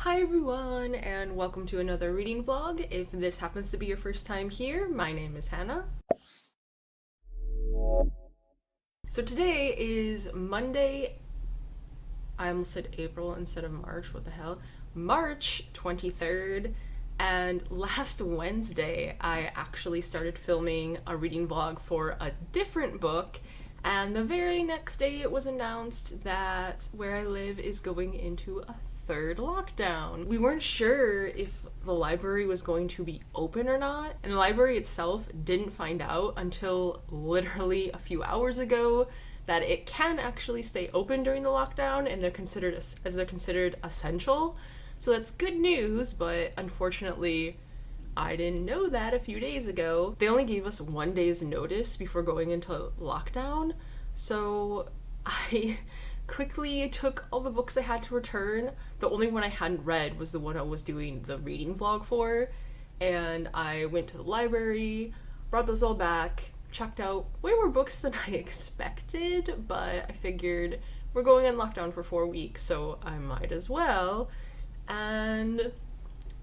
Hi everyone, and welcome to another reading vlog. If this happens to be your first time here, my name is Hannah. So today is Monday, I almost said April instead of March, what the hell? March 23rd, and last Wednesday I actually started filming a reading vlog for a different book, and the very next day it was announced that where I live is going into a third lockdown. We weren't sure if the library was going to be open or not, and the library itself didn't find out until literally a few hours ago that it can actually stay open during the lockdown, and they're considered essential. So that's good news, but unfortunately I didn't know that a few days ago. They only gave us 1 day's notice before going into lockdown, so I quickly took all the books I had to return. The only one I hadn't read was the one I was doing the reading vlog for, and I went to the library, brought those all back, checked out way more books than I expected, but I figured we're going in lockdown for 4 weeks, so I might as well. And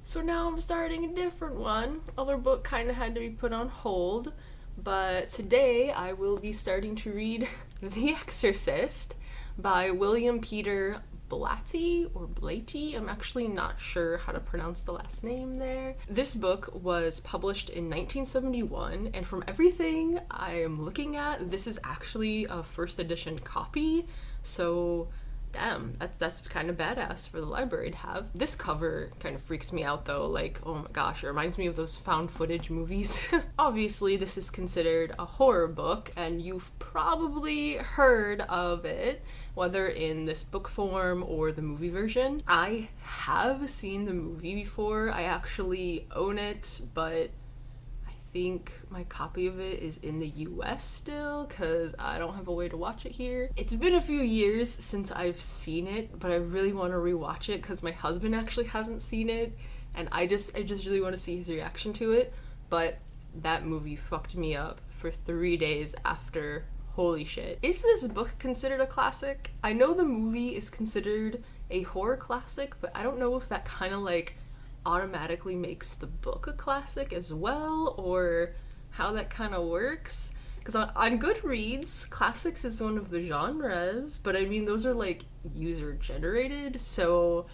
so now I'm starting a different one. Other book kind of had to be put on hold, but today I will be starting to read The Exorcist by William Peter Blatty or Blatty. I'm actually not sure how to pronounce the last name there. This book was published in 1971, and from everything I am looking at, this is actually a first edition copy, so damn, that's kind of badass for the library to have. This cover kind of freaks me out though, like, oh my gosh, it reminds me of those found footage movies. Obviously, this is considered a horror book, and you've probably heard of it, whether in this book form or the movie version. I have seen the movie before. I actually own it, but I think my copy of it is in the US still because I don't have a way to watch it here. It's been a few years since I've seen it, but I really want to rewatch it because my husband actually hasn't seen it, and I just really want to see his reaction to it. But that movie fucked me up for 3 days after. Holy shit. Is this book considered a classic? I know the movie is considered a horror classic, but I don't know if that kind of like automatically makes the book a classic as well, or how that kind of works. Because on Goodreads, classics is one of the genres, but I mean those are like user generated, so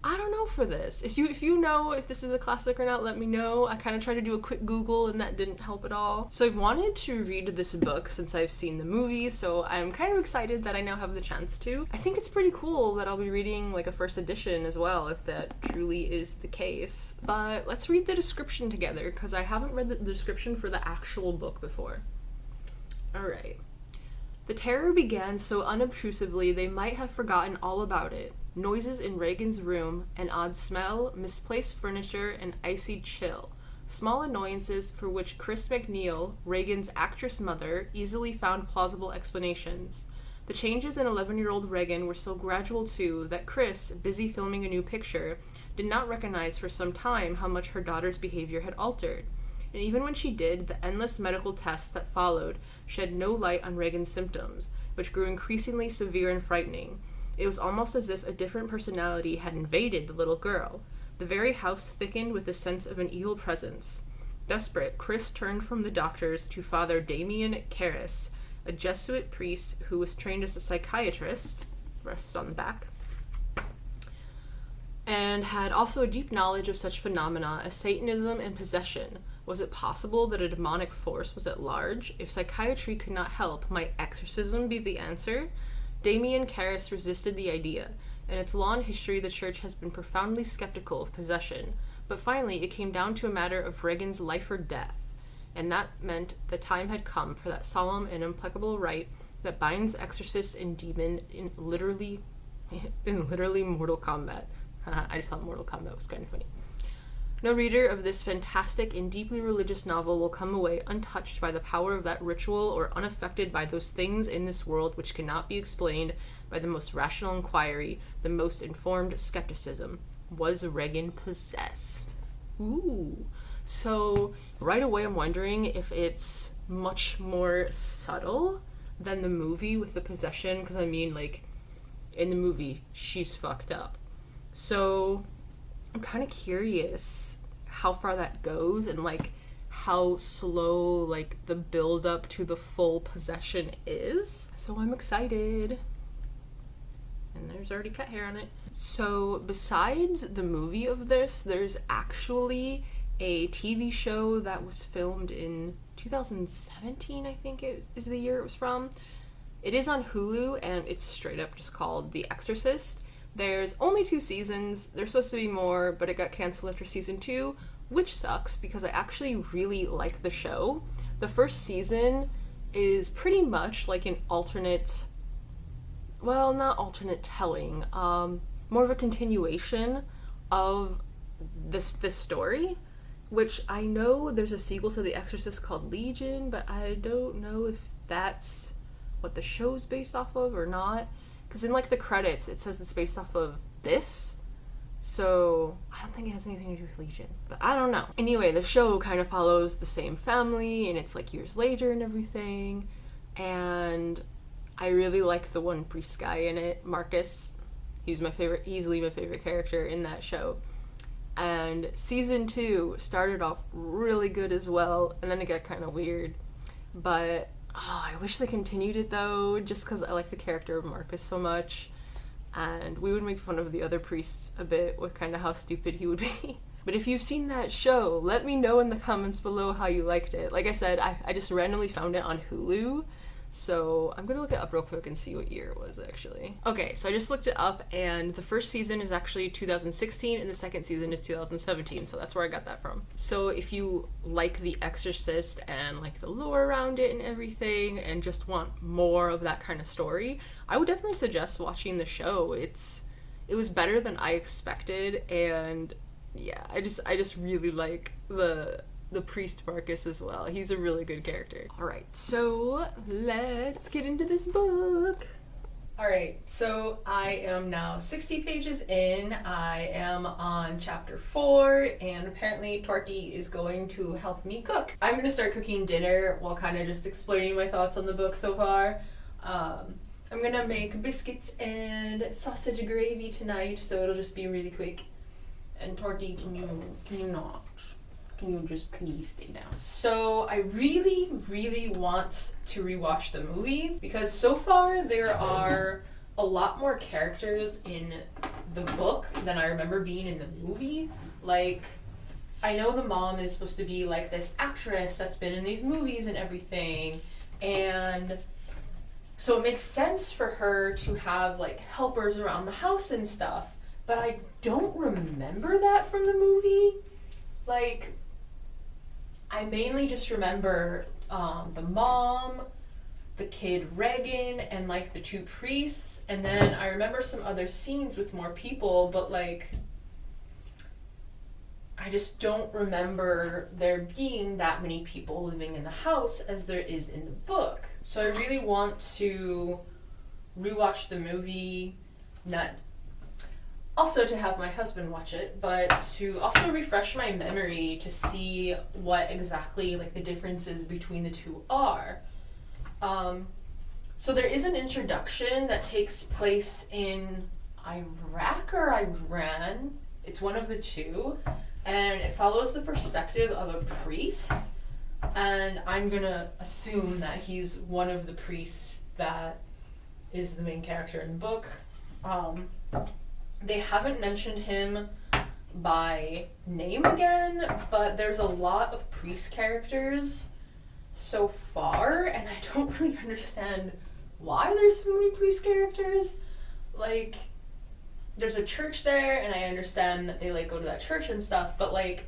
I don't know for this. If you know if this is a classic or not, let me know. I kind of tried to do a quick Google and that didn't help at all. So I've wanted to read this book since I've seen the movie, so I'm kind of excited that I now have the chance to. I think it's pretty cool that I'll be reading like a first edition as well, if that truly is the case. But let's read the description together, because I haven't read the description for the actual book before. Alright. The terror began so unobtrusively they might have forgotten all about it. Noises in Reagan's room, an odd smell, misplaced furniture, an icy chill. Small annoyances for which Chris McNeil, Reagan's actress mother, easily found plausible explanations. The changes in 11-year-old Reagan were so gradual too that Chris, busy filming a new picture, did not recognize for some time how much her daughter's behavior had altered. And even when she did, the endless medical tests that followed shed no light on Reagan's symptoms, which grew increasingly severe and frightening. It was almost as if a different personality had invaded the little girl. The very house thickened with the sense of an evil presence. Desperate, Chris turned from the doctors to Father Damien Karras, a Jesuit priest who was trained as a psychiatrist, rests on the back, and had also a deep knowledge of such phenomena as Satanism and possession. Was it possible that a demonic force was at large? If psychiatry could not help, might exorcism be the answer? Damien Karras resisted the idea. In its long history, the church has been profoundly skeptical of possession, but finally it came down to a matter of Reagan's life or death, and that meant the time had come for that solemn and implacable rite that binds exorcist and demon in literally mortal combat. I just thought Mortal Kombat was kind of funny. No reader of this fantastic and deeply religious novel will come away untouched by the power of that ritual or unaffected by those things in this world which cannot be explained by the most rational inquiry, the most informed skepticism. Was Reagan possessed? Ooh. So right away I'm wondering if it's much more subtle than the movie with the possession, because I mean, like, in the movie, she's fucked up. So I'm kind of curious how far that goes and like how slow like the build up to the full possession is. So I'm excited. And there's already cat hair on it. So besides the movie of this, there's actually a TV show that was filmed in 2017, I think it is the year it was from. It is on Hulu, and it's straight up just called The Exorcist. There's only 2 seasons. There's supposed to be more, but it got canceled after season 2, which sucks because I actually really like the show. The first season is pretty much like an alternate, well, not alternate telling, more of a continuation of this story, which I know there's a sequel to The Exorcist called Legion, but I don't know if that's what the show's based off of or not. Because in like the credits, it says it's based off of this. So I don't think it has anything to do with Legion, but I don't know. Anyway, the show kind of follows the same family, and it's like years later and everything. And I really liked the one priest guy in it, Marcus. He was my favorite, easily my favorite character in that show. And season 2 started off really good as well, and then it got kind of weird. But I wish they continued it though, just because I like the character of Marcus so much. And we would make fun of the other priests a bit with kind of how stupid he would be. But if you've seen that show, let me know in the comments below how you liked it. Like I said, I just randomly found it on Hulu. So I'm gonna look it up real quick and see what year it was actually. Okay, so I just looked it up, and the first season is actually 2016 and the second season is 2017, so that's where I got that from. So if you like The Exorcist and like the lore around it and everything and just want more of that kind of story, I would definitely suggest watching the show. It was better than I expected, and yeah, I just really like the priest Marcus as well. He's a really good character. Alright, so let's get into this book. Alright, so I am now 60 pages in. I am on chapter 4, and apparently Torty is going to help me cook. I'm gonna start cooking dinner while kind of just explaining my thoughts on the book so far. I'm gonna make biscuits and sausage gravy tonight, so it'll just be really quick. And Torty, can you not? Can you just please stay down? So I really, really want to rewatch the movie because so far there are a lot more characters in the book than I remember being in the movie. Like, I know the mom is supposed to be like this actress that's been in these movies and everything, and so it makes sense for her to have like helpers around the house and stuff, but I don't remember that from the movie. Like, I mainly just remember the mom, the kid Regan, and like the 2 priests, and then I remember some other scenes with more people, but like I just don't remember there being that many people living in the house as there is in the book. So I really want to rewatch the movie, not also to have my husband watch it, but to also refresh my memory to see what exactly like the differences between the 2 are. So there is an introduction that takes place in Iraq or Iran. It's one of the 2, and it follows the perspective of a priest, and I'm gonna assume that he's one of the priests that is the main character in the book. They haven't mentioned him by name again, but there's a lot of priest characters so far, and I don't really understand why there's so many priest characters. Like, there's a church there, and I understand that they like go to that church and stuff, but like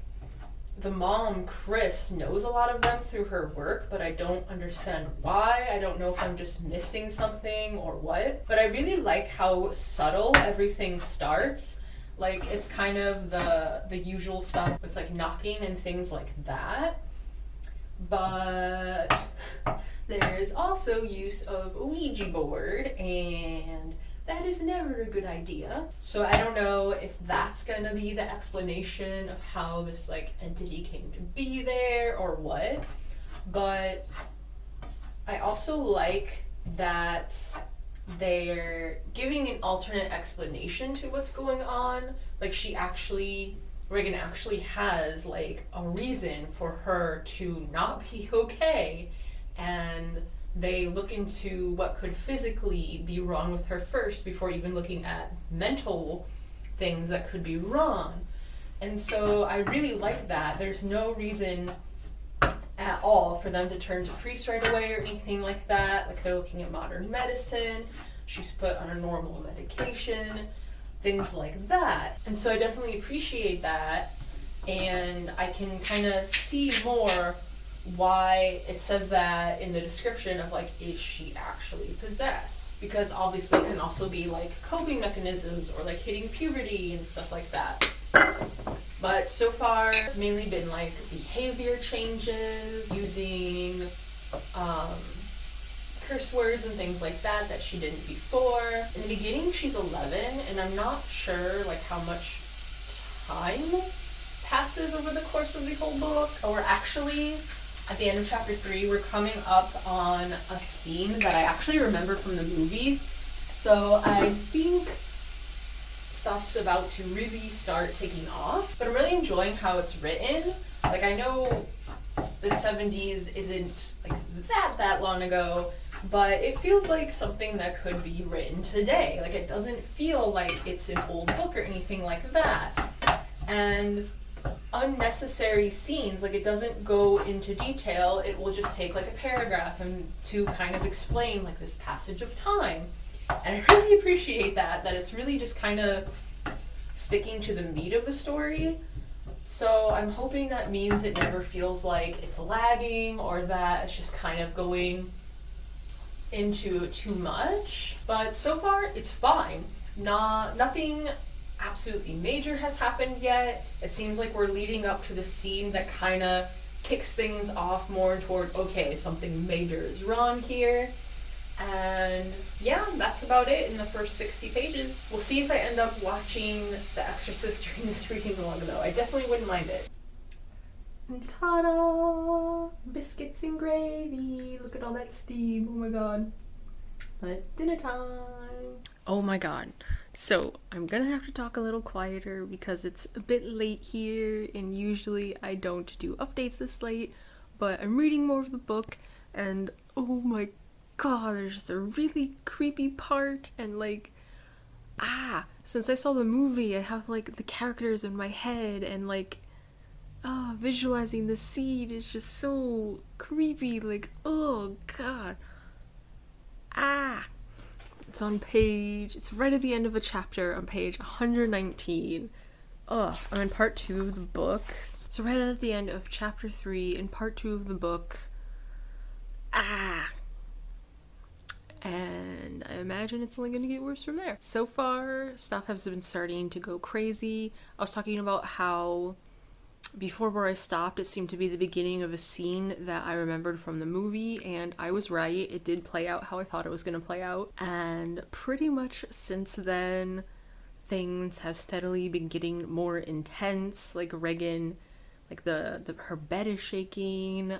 the mom, Chris, knows a lot of them through her work, but I don't understand why. I don't know if I'm just missing something or what. But I really like how subtle everything starts. Like, it's kind of the usual stuff with like knocking and things like that. But there's also use of a Ouija board, and that is never a good idea. So I don't know if that's gonna be the explanation of how this like entity came to be there or what. But I also like that they're giving an alternate explanation to what's going on. Like Reagan actually has like a reason for her to not be okay, and they look into what could physically be wrong with her first before even looking at mental things that could be wrong. And so I really like that. There's no reason at all for them to turn to priest right away or anything like that. Like, they're looking at modern medicine. She's put on a normal medication, things like that. And so I definitely appreciate that. And I can kind of see more why it says that in the description of like, is she actually possessed? Because obviously it can also be like coping mechanisms or like hitting puberty and stuff like that. But so far it's mainly been like behavior changes, using curse words and things like that she didn't before. In the beginning she's 11, and I'm not sure like how much time passes over the course of the whole book. Or actually, at the end of chapter 3, we're coming up on a scene that I actually remember from the movie. So I think stuff's about to really start taking off. But I'm really enjoying how it's written. Like, I know the 70s isn't like that long ago, but it feels like something that could be written today. Like, it doesn't feel like it's an old book or anything like that. And unnecessary scenes, like, it doesn't go into detail. It will just take like a paragraph and to kind of explain like this passage of time. And I really appreciate that it's really just kind of sticking to the meat of the story. So I'm hoping that means it never feels like it's lagging or that it's just kind of going into too much. But so far it's fine. Nothing absolutely major has happened yet. It seems like we're leading up to the scene that kind of kicks things off more toward, okay, something major is wrong here. And yeah, that's about it in the first 60 pages. We'll see if I end up watching The Exorcist during this reading along, though. I definitely wouldn't mind it. And ta-da! Biscuits and gravy. Look at all that steam. Oh my god. But dinner time. Oh my god. So I'm gonna have to talk a little quieter because it's a bit late here, and usually I don't do updates this late, but I'm reading more of the book, and oh my god, there's just a really creepy part, and like, since I saw the movie, I have like the characters in my head, and like, visualizing the scene is just so creepy, like, oh god. It's right at the end of the chapter on page 119. I'm in part 2 of the book. So right at the end of chapter 3 in part 2 of the book. And I imagine it's only going to get worse from there. So far, stuff has been starting to go crazy. I was talking about how before where I stopped, it seemed to be the beginning of a scene that I remembered from the movie, and I was right. It did play out how I thought it was going to play out. And pretty much since then, things have steadily been getting more intense. Like, Regan, like her bed is shaking.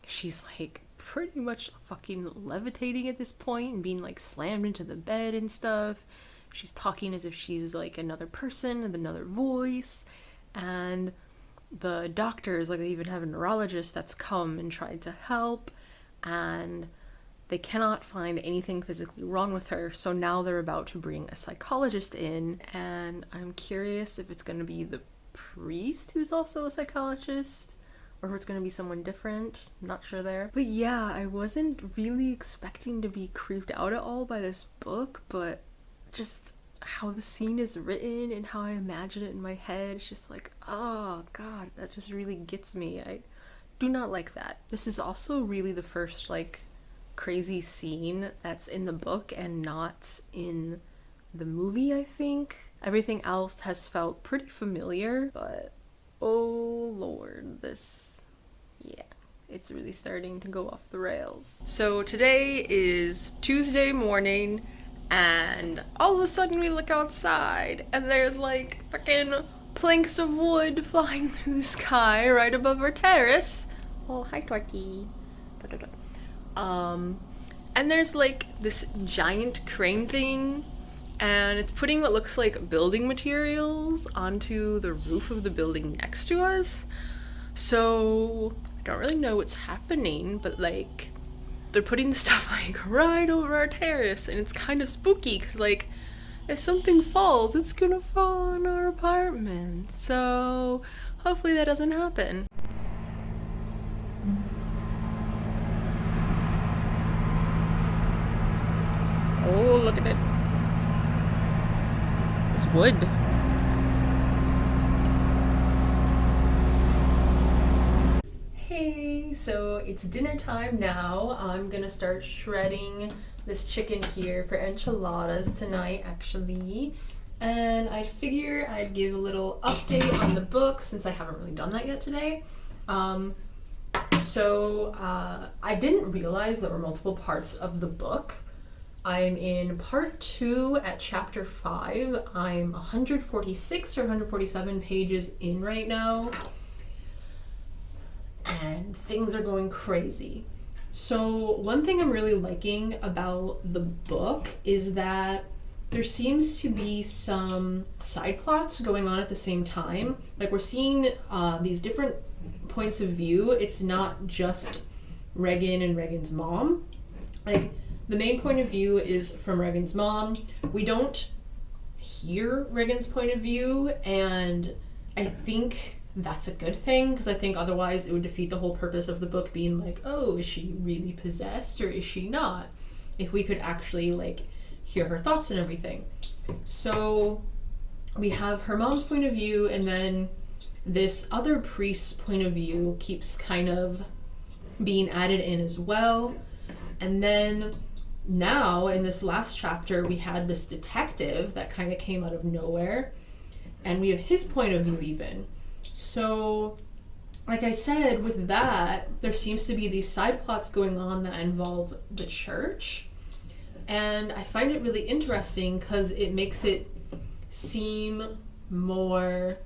She's like pretty much fucking levitating at this point and being like slammed into the bed and stuff. She's talking as if she's like another person with another voice. And the doctors, like, they even have a neurologist that's come and tried to help, and they cannot find anything physically wrong with her. So now they're about to bring a psychologist in, and I'm curious if it's going to be the priest who's also a psychologist, or if it's going to be someone different. I'm not sure there. But yeah, I wasn't really expecting to be creeped out at all by this book, but just how the scene is written and how I imagine it in my head, it's just like, oh god, that just really gets me. I do not like that. This is also really the first like crazy scene that's in the book and not in the movie, I think. Everything else has felt pretty familiar, but oh lord, it's really starting to go off the rails. So today is Tuesday morning, and all of a sudden we look outside and there's like freaking planks of wood flying through the sky right above our terrace. Oh, hi Torky. And there's like this giant crane thing, and it's putting what looks like building materials onto the roof of the building next to us. So I don't really know what's happening, but like they're putting stuff like right over our terrace, and it's kind of spooky because like if something falls, it's gonna fall on our apartment. So hopefully that doesn't happen. Oh, look at it. It's wood. Hey, so it's dinner time now. I'm gonna start shredding this chicken here for enchiladas tonight, actually. And I figure I'd give a little update on the book since I haven't really done that yet today. I didn't realize there were multiple parts of the book. I'm in part 2 at chapter 5. I'm 146 or 147 pages in right now. And things are going crazy. So one thing I'm really liking about the book is that there seems to be some side plots going on at the same time. Like we're seeing these different points of view. It's not just Regan and Regan's mom. Like the main point of view is from Regan's mom. We don't hear Regan's point of view, and I think that's a good thing, because I think otherwise it would defeat the whole purpose of the book being like, oh, is she really possessed or is she not? If we could actually like hear her thoughts and everything. So we have her mom's point of view, and then this other priest's point of view keeps kind of being added in as well. And then now in this last chapter we had this detective that kind of came out of nowhere, and we have his point of view even. So like I said, with that there seems to be these side plots going on that involve the church, and I find it really interesting because it makes it seem more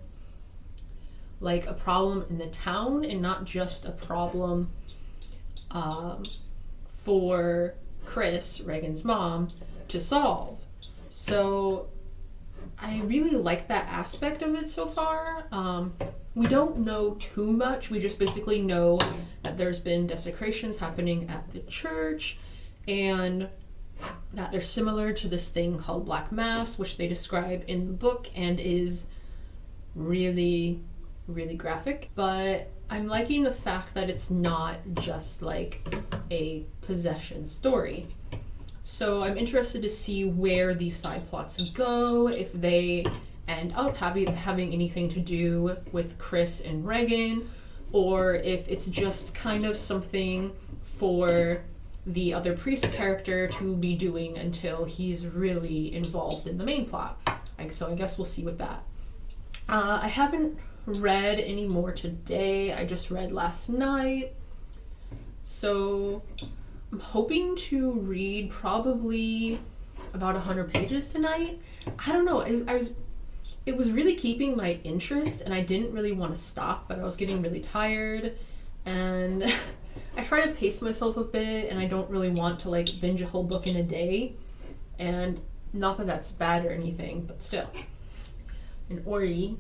like a problem in the town and not just a problem for Chris, Regan's mom, to solve. So I really like that aspect of it so far. We don't know too much. We just basically know that there's been desecrations happening at the church, and that they're similar to this thing called Black Mass, which they describe in the book and is really, really graphic. But I'm liking the fact that it's not just like a possession story. So I'm interested to see where these side plots go, if they end up having anything to do with Chris and Regan, or if it's just kind of something for the other priest character to be doing until he's really involved in the main plot. So I guess we'll see with that. I haven't read any more today. I just read last night. So I'm hoping to read probably about 100 pages tonight. I don't know. It was really keeping my interest, and I didn't really want to stop, but I was getting really tired, and I try to pace myself a bit, and I don't really want to like binge a whole book in a day. And not that that's bad or anything, but still. And Ori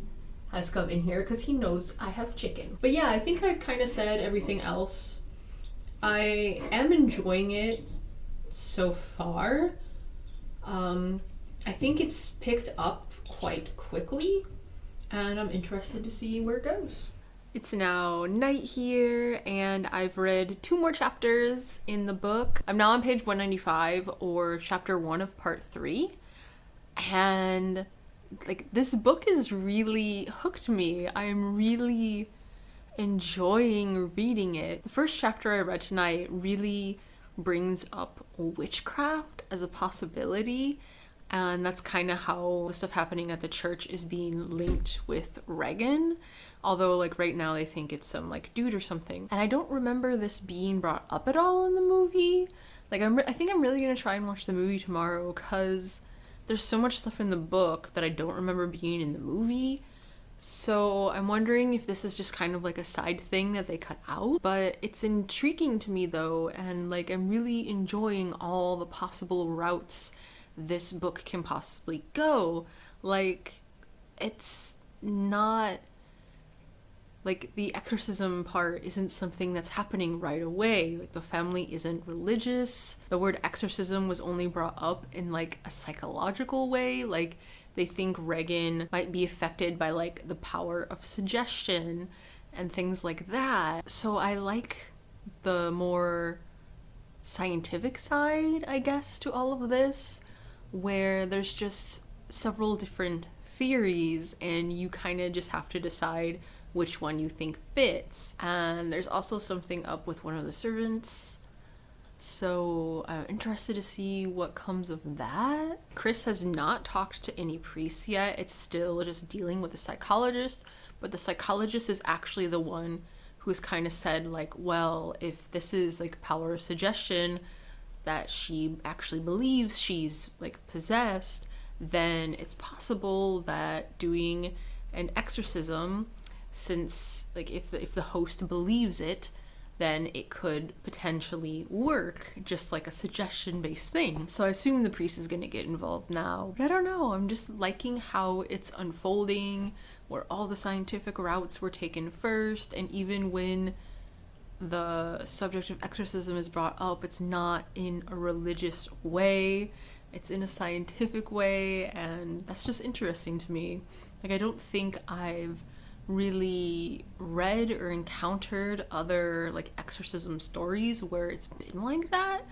has come in here because he knows I have chicken. But yeah, I think I've kind of said everything else. I am enjoying it so far. I think it's picked up quite quickly, and I'm interested to see where it goes. It's now night here, and I've read 2 more chapters in the book. I'm now on page 195, or chapter 1 of part 3, and like this book has really hooked me. I'm really enjoying reading it. The first chapter I read tonight really brings up witchcraft as a possibility, and that's kind of how the stuff happening at the church is being linked with Regan, although like right now they think it's some like dude or something. And I don't remember this being brought up at all in the movie. Like I think I'm really gonna try and watch the movie tomorrow, because there's so much stuff in the book that I don't remember being in the movie. So I'm wondering if this is just kind of like a side thing that they cut out, but it's intriguing to me though, and like I'm really enjoying all the possible routes this book can possibly go. Like, it's not like the exorcism part isn't something that's happening right away. Like, the family isn't religious. The word exorcism was only brought up in like a psychological way. Like, they think Regan might be affected by like the power of suggestion and things like that. So I like the more scientific side, I guess, to all of this, where there's just several different theories and you kind of just have to decide which one you think fits. And there's also something up with one of the servants, so I'm interested to see what comes of that. Chris has not talked to any priests yet. It's still just dealing with the psychologist, but the psychologist is actually the one who's kind of said like, well, if this is like power of suggestion, that she actually believes she's like possessed, then it's possible that doing an exorcism, since like if the host believes it, then it could potentially work, just like a suggestion-based thing. So I assume the priest is going to get involved now. But I don't know, I'm just liking how it's unfolding, where all the scientific routes were taken first, and even when the subject of exorcism is brought up, it's not in a religious way, it's in a scientific way, and that's just interesting to me. Like, I don't think I've really read or encountered other like exorcism stories where it's been like that,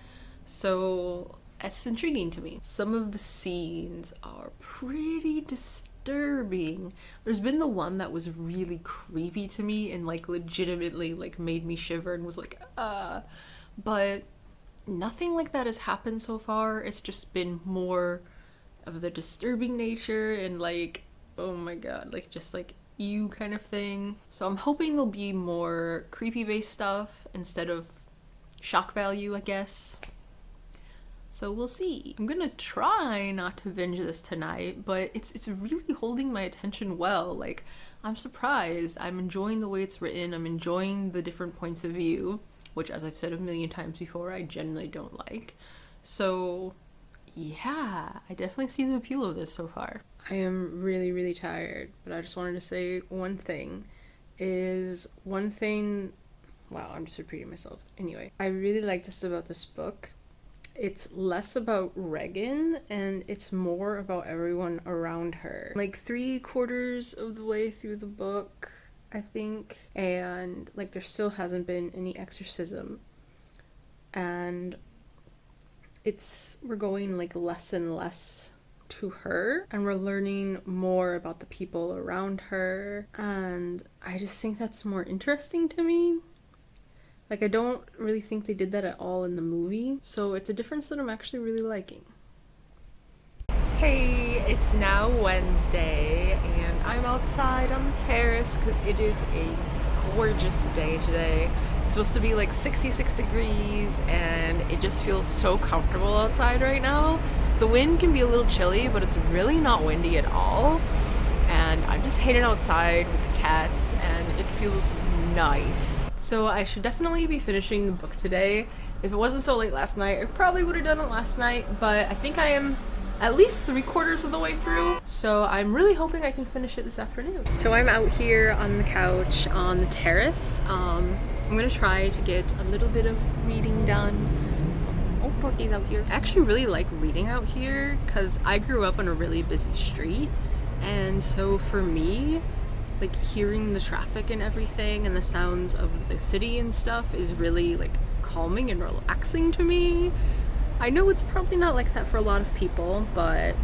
so it's intriguing to me. Some of the scenes are pretty disturbing. There's been the one that was really creepy to me and like legitimately like made me shiver and was like but nothing like that has happened so far. It's just been more of the disturbing nature and like, oh my god, like just like you kind of thing. So I'm hoping there'll be more creepy based stuff instead of shock value, I guess. So we'll see. I'm gonna try not to binge this tonight, but it's really holding my attention well. Like, I'm surprised. I'm enjoying the way it's written. I'm enjoying the different points of view, which, as I've said a million times before, I generally don't like. So yeah, I definitely see the appeal of this so far. I am really, really tired, but I just wanted to say one thing. Wow, I'm just repeating myself. Anyway, I really like this about this book. It's less about Regan and it's more about everyone around her. Like 3/4 of the way through the book, I think, and like there still hasn't been any exorcism. And we're going like less and less to her, and we're learning more about the people around her, and I just think that's more interesting to me. Like, I don't really think they did that at all in the movie, so it's a difference that I'm actually really liking. Hey, it's now Wednesday, and I'm outside on the terrace because it is a gorgeous day today. It's supposed to be like 66 degrees, and it just feels so comfortable outside right now. The wind can be a little chilly, but it's really not windy at all. And I'm just hanging outside with the cats, and it feels nice. So I should definitely be finishing the book today. If it wasn't so late last night, I probably would have done it last night, but I think I am at least 3/4 of the way through. So I'm really hoping I can finish it this afternoon. So I'm out here on the couch on the terrace. I'm gonna try to get a little bit of reading done. Oh, Porky's out here. I actually really like reading out here because I grew up on a really busy street, and so for me, like hearing the traffic and everything and the sounds of the city and stuff is really like calming and relaxing to me. I know it's probably not like that for a lot of people, but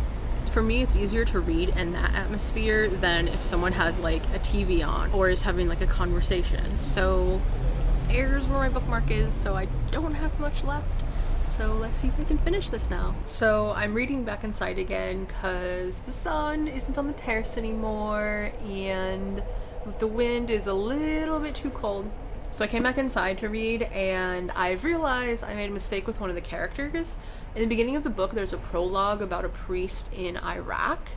for me it's easier to read in that atmosphere than if someone has like a TV on or is having like a conversation. So there's where my bookmark is, so I don't have much left. So let's see if I can finish this now. So I'm reading back inside again because the sun isn't on the terrace anymore and the wind is a little bit too cold. So I came back inside to read, and I've realized I made a mistake with one of the characters. In the beginning of the book, there's a prologue about a priest in Iraq,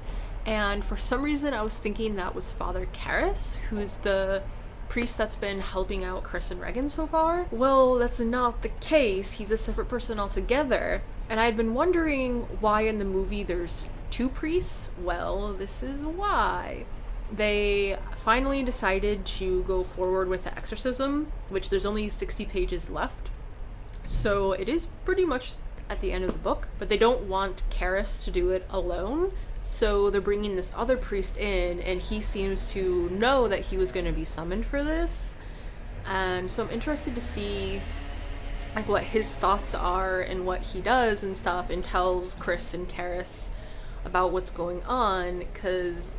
And for some reason, I was thinking that was Father Karras, who's the priest that's been helping out Chris and Regan so far. Well, that's not the case. He's a separate person altogether. And I'd been wondering why in the movie there's two priests. Well, this is why. They finally decided to go forward with the exorcism, which there's only 60 pages left. So it is pretty much at the end of the book, but they don't want Karras to do it alone. So they're bringing this other priest in, and he seems to know that he was going to be summoned for this. And so I'm interested to see like what his thoughts are and what he does and stuff, and tells Chris and Karras about what's going on, because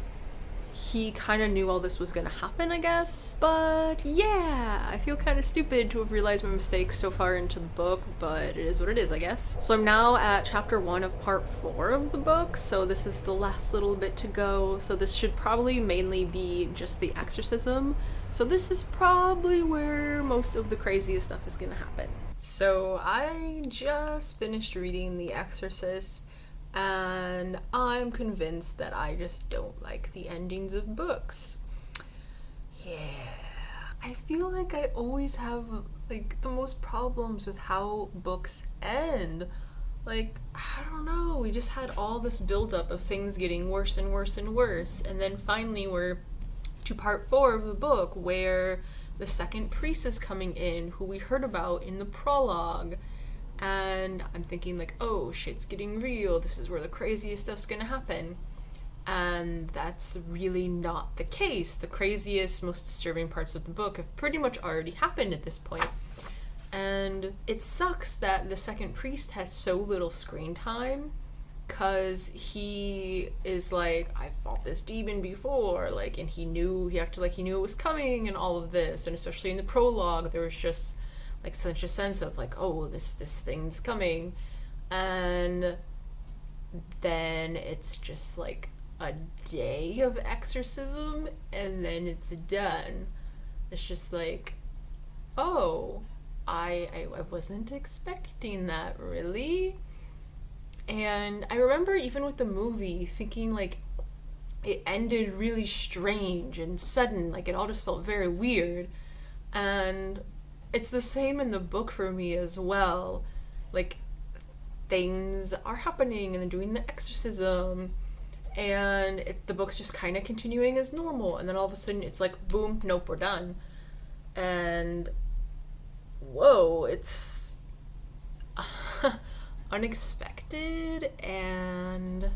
he kind of knew all this was gonna happen, I guess. But yeah, I feel kind of stupid to have realized my mistakes so far into the book, but it is what it is, I guess. So I'm now at chapter 1 of part 4 of the book, so this is the last little bit to go. So this should probably mainly be just the exorcism. So this is probably where most of the craziest stuff is gonna happen. So I just finished reading The Exorcist, and I'm convinced that I just don't like the endings of books. Yeah. I feel like I always have like the most problems with how books end. Like, I don't know, we just had all this buildup of things getting worse and worse and worse, and then finally we're to part 4 of the book, where the second priest is coming in, who we heard about in the prologue. And I'm thinking like, oh, shit's getting real. This is where the craziest stuff's gonna happen. And that's really not the case. The craziest, most disturbing parts of the book have pretty much already happened at this point. And it sucks that the second priest has so little screen time, because he is like, I fought this demon before, like, and he acted like he knew it was coming and all of this. And especially in the prologue, there was just like such a sense of like, oh, this thing's coming. And then it's just like a day of exorcism, and then it's done. It's just like, oh, I wasn't expecting that, really. And I remember even with the movie thinking like it ended really strange and sudden, like it all just felt very weird. And it's the same in the book for me as well. Like, things are happening and they're doing the exorcism, and the book's just kind of continuing as normal, and then all of a sudden it's like, boom, nope, we're done. And whoa, it's unexpected, and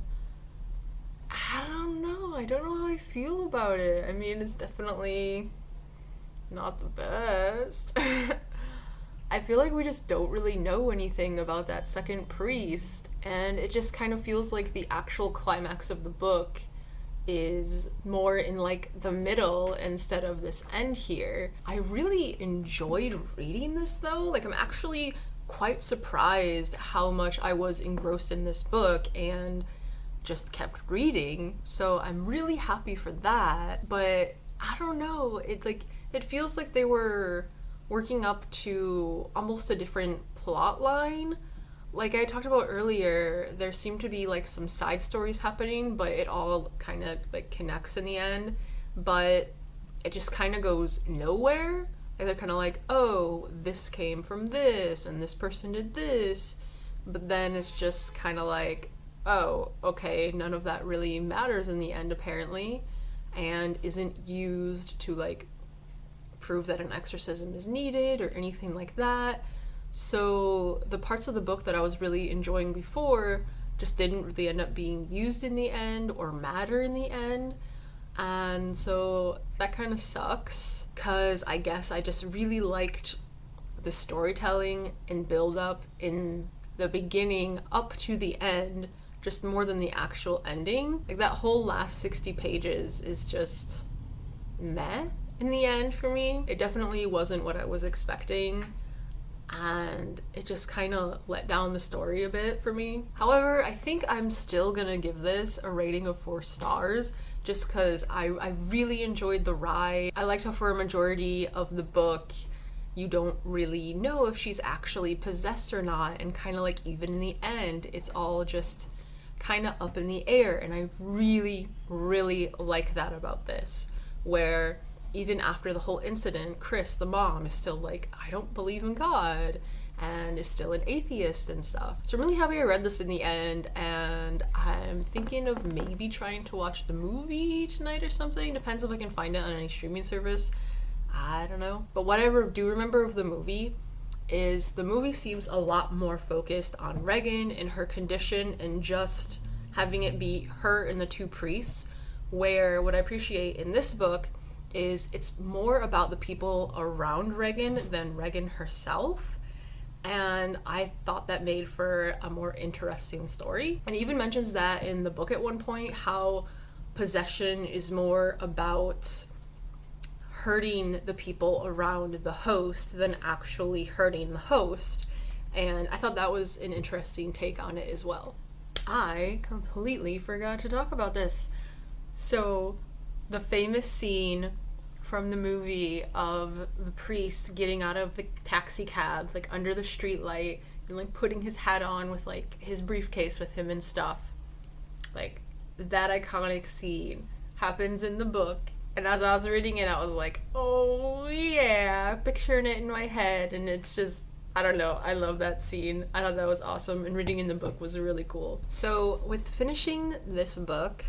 I don't know how I feel about it. I mean, it's definitely not the best. I feel like we just don't really know anything about that second priest, and it just kind of feels like the actual climax of the book is more in like the middle instead of this end here. I really enjoyed reading this though. Like, I'm actually quite surprised how much I was engrossed in this book and just kept reading. So I'm really happy for that. But I don't know, it feels like they were working up to almost a different plot line. Like I talked about earlier, there seemed to be like some side stories happening, but it all kind of like connects in the end, but it just kind of goes nowhere. Like they're kind of like, oh, this came from this and this person did this, but then it's just kind of like, oh, okay, none of that really matters in the end apparently, and isn't used to like prove that an exorcism is needed or anything like that. So the parts of the book that I was really enjoying before just didn't really end up being used in the end or matter in the end. And so that kind of sucks, because I guess I just really liked the storytelling and build up in the beginning up to the end, just more than the actual ending. Like that whole last 60 pages is just meh in the end for me. It definitely wasn't what I was expecting, and it just kind of let down the story a bit for me. However, I think I'm still gonna give this a rating of 4 stars, just because I really enjoyed the ride. I liked how for a majority of the book you don't really know if she's actually possessed or not, and kind of like even in the end it's all just kind of up in the air, and I really, really like that about this, where even after the whole incident, Chris, the mom, is still like, I don't believe in God, and is still an atheist and stuff. So I'm really happy I read this in the end, and I'm thinking of maybe trying to watch the movie tonight or something. Depends if I can find it on any streaming service. I don't know. But what I do remember of the movie is the movie seems a lot more focused on Regan and her condition and just having it be her and the two priests, where what I appreciate in this book is it's more about the people around Regan than Regan herself. And I thought that made for a more interesting story. And it even mentions that in the book at one point, how possession is more about hurting the people around the host than actually hurting the host. And I thought that was an interesting take on it as well. I completely forgot to talk about this. So the famous scene from the movie of the priest getting out of the taxi cab, like under the street light, and like putting his hat on with like his briefcase with him and stuff. Like that iconic scene happens in the book, and as I was reading it, I was like, oh yeah, picturing it in my head, and it's just, I don't know, I love that scene. I thought that was awesome, and reading in the book was really cool. So with finishing this book,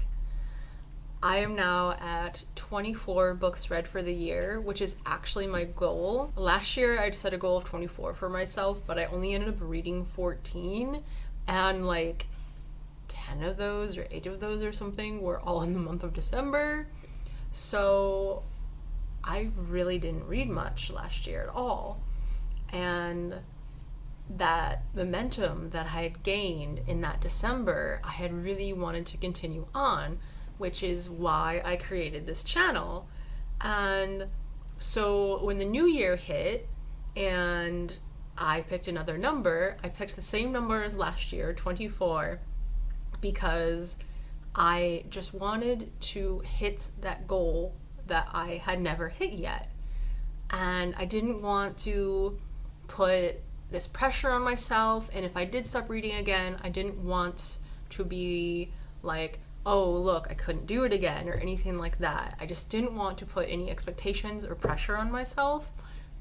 I am now at 24 books read for the year, which is actually my goal. Last year, I'd set a goal of 24 for myself, but I only ended up reading 14, and like 10 of those or 8 of those or something were all in the month of December. So I really didn't read much last year at all. And that momentum that I had gained in that December, I had really wanted to continue on, which is why I created this channel. And so when the new year hit and I picked another number, I picked the same number as last year, 24, because I just wanted to hit that goal that I had never hit yet. And I didn't want to put this pressure on myself, and if I did stop reading again, I didn't want to be like, oh look, I couldn't do it again or anything like that. I just didn't want to put any expectations or pressure on myself.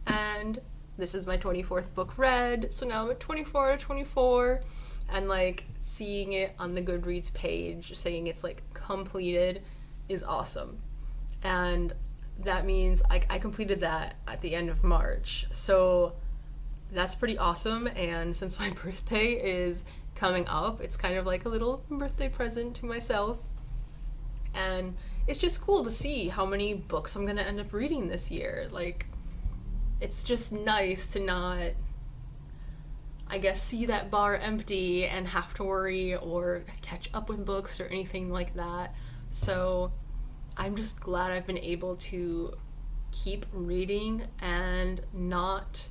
And this is my 24th book read, so now I'm at 24 out of 24, and like seeing it on the Goodreads page saying it's like completed is awesome. And that means I completed that at the end of March, so that's pretty awesome. And since my birthday is coming up, it's kind of like a little birthday present to myself, and it's just cool to see how many books I'm gonna end up reading this year. Like, it's just nice to not, I guess, see that bar empty and have to worry or catch up with books or anything like that. So I'm just glad I've been able to keep reading and not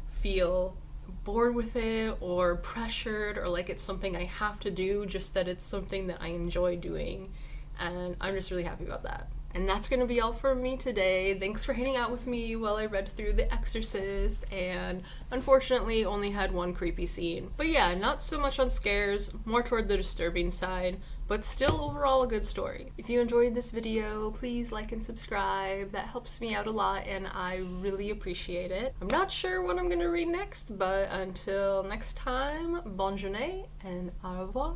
feel bored with it or pressured or like it's something I have to do, just that it's something that I enjoy doing, and I'm just really happy about that. And that's gonna be all for me today. Thanks for hanging out with me while I read through The Exorcist, and unfortunately only had one creepy scene. But yeah, not so much on scares, more toward the disturbing side, but still overall a good story. If you enjoyed this video, please like and subscribe. That helps me out a lot and I really appreciate it. I'm not sure what I'm gonna read next, but until next time, bonne journée and au revoir.